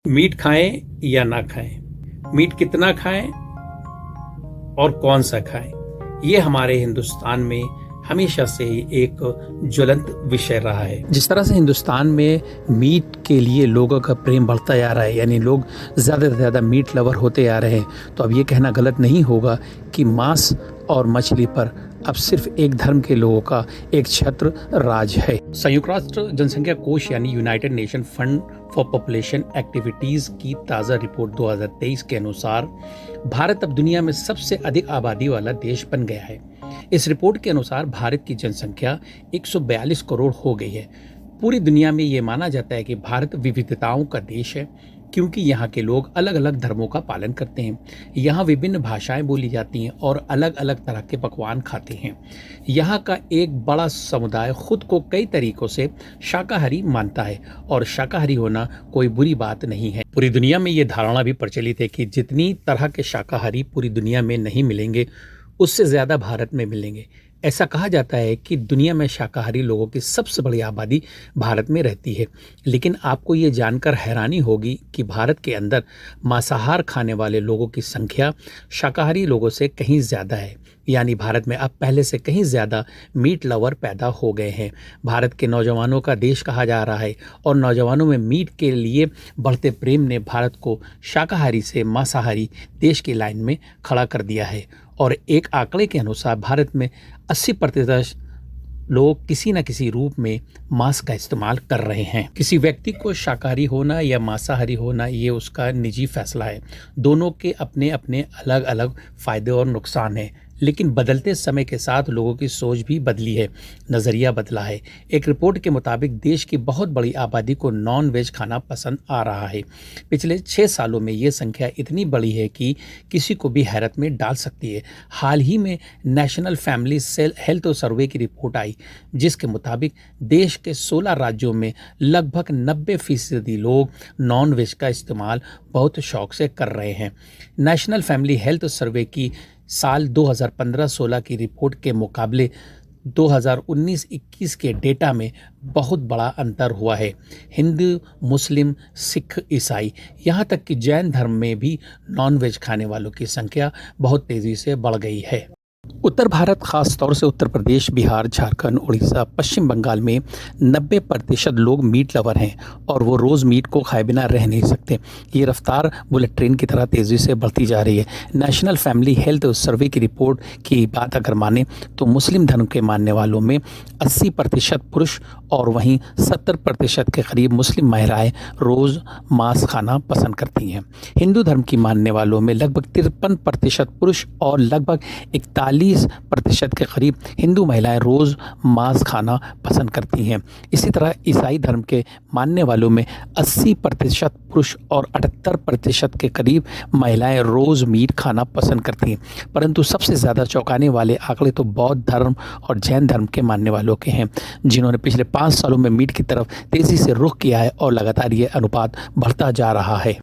Meet खाएं या ना खाएं, मीट कितना खाएं और कौन सा खाएं, ये हमारे हिंदुस्तान में हमेशा से ही एक ज्वलंत विषय रहा है। जिस तरह से हिंदुस्तान में मीट के लिए लोगों का प्रेम बढ़ता जा रहा है, यानी लोग ज़्यादा से ज़्यादा मीट लवर होते जा रहे हैं, तो अब ये कहना गलत नहीं होगा कि मांस और मछली पर अब सिर्फ एक धर्म के लोगों का एक छत्र राज है। संयुक्त राष्ट्र जनसंख्या कोष यानी United nation fund for population activities की ताज़ा रिपोर्ट 2023 के अनुसार भारत अब दुनिया में सबसे अधिक आबादी वाला देश बन गया है। इस रिपोर्ट के अनुसार भारत की जनसंख्या 142 करोड़ हो गई है। पूरी दुनिया में ये माना जाता है कि भारत विविधताओं का देश है, क्योंकि यहाँ के लोग अलग अलग धर्मों का पालन करते हैं। यहाँ विभिन्न भाषाएं बोली जाती हैं और अलग अलग तरह के पकवान खाते हैं। यहाँ का एक बड़ा समुदाय खुद को कई तरीकों से शाकाहारी मानता है और शाकाहारी होना कोई बुरी बात नहीं है। पूरी दुनिया में ये धारणा भी प्रचलित है कि जितनी तरह के शाकाहारी पूरी दुनिया में नहीं मिलेंगे, उससे ज़्यादा भारत में मिलेंगे। ऐसा कहा जाता है कि दुनिया में शाकाहारी लोगों की सबसे बड़ी आबादी भारत में रहती है। लेकिन आपको ये जानकर हैरानी होगी कि भारत के अंदर मांसाहार खाने वाले लोगों की संख्या शाकाहारी लोगों से कहीं ज़्यादा है। यानी भारत में अब पहले से कहीं ज़्यादा मीट लवर पैदा हो गए हैं। भारत के नौजवानों का देश कहा जा रहा है और नौजवानों में मीट के लिए बढ़ते प्रेम ने भारत को शाकाहारी से मांसाहारी देश की लाइन में खड़ा कर दिया है। और एक आंकड़े के अनुसार भारत में 80% लोग किसी न किसी रूप में मांस का इस्तेमाल कर रहे हैं। किसी व्यक्ति को शाकाहारी होना या मांसाहारी होना ये उसका निजी फैसला है। दोनों के अपने अपने अलग अलग फ़ायदे और नुकसान हैं। लेकिन बदलते समय के साथ लोगों की सोच भी बदली है, नज़रिया बदला है। एक रिपोर्ट के मुताबिक देश की बहुत बड़ी आबादी को नॉन वेज खाना पसंद आ रहा है। पिछले 6 सालों में ये संख्या इतनी बड़ी है कि किसी को भी हैरत में डाल सकती है। हाल ही में नेशनल फैमिली हेल्थ सर्वे की रिपोर्ट आई, जिसके मुताबिक देश के 16 राज्यों में लगभग 90% लोग नॉन वेज का इस्तेमाल बहुत शौक से कर रहे हैं। नेशनल फैमिली हेल्थ सर्वे की साल 2015-16 की रिपोर्ट के मुकाबले 2019-21 के डेटा में बहुत बड़ा अंतर हुआ है। हिंदू, मुस्लिम, सिख, ईसाई, यहाँ तक कि जैन धर्म में भी नॉनवेज खाने वालों की संख्या बहुत तेज़ी से बढ़ गई है। उत्तर भारत, खास तौर से उत्तर प्रदेश, बिहार, झारखंड, उड़ीसा, पश्चिम बंगाल में 90% लोग मीट लवर हैं और वो रोज़ मीट को खाए बिना रह नहीं सकते। ये रफ्तार बुलेट ट्रेन की तरह तेज़ी से बढ़ती जा रही है। नेशनल फैमिली हेल्थ सर्वे की रिपोर्ट की बात अगर माने तो मुस्लिम धर्म के मानने वालों में 80% पुरुष और वहीं 70% के करीब मुस्लिम महिलाएं रोज़ मांस खाना पसंद करती हैं। हिंदू धर्म की मानने वालों में लगभग 53% पुरुष और लगभग 41% के करीब हिंदू महिलाएं रोज़ मांस खाना पसंद करती हैं। इसी तरह ईसाई धर्म के मानने वालों में 80% पुरुष और 78% के करीब महिलाएं रोज़ मीट खाना पसंद करती हैं। परंतु सबसे ज़्यादा चौंकाने वाले आंकड़े तो बौद्ध धर्म और जैन धर्म के मानने वालों के हैं, जिन्होंने पिछले 5 सालों में मीट की तरफ तेज़ी से रुख किया है और लगातार ये अनुपात बढ़ता जा रहा है।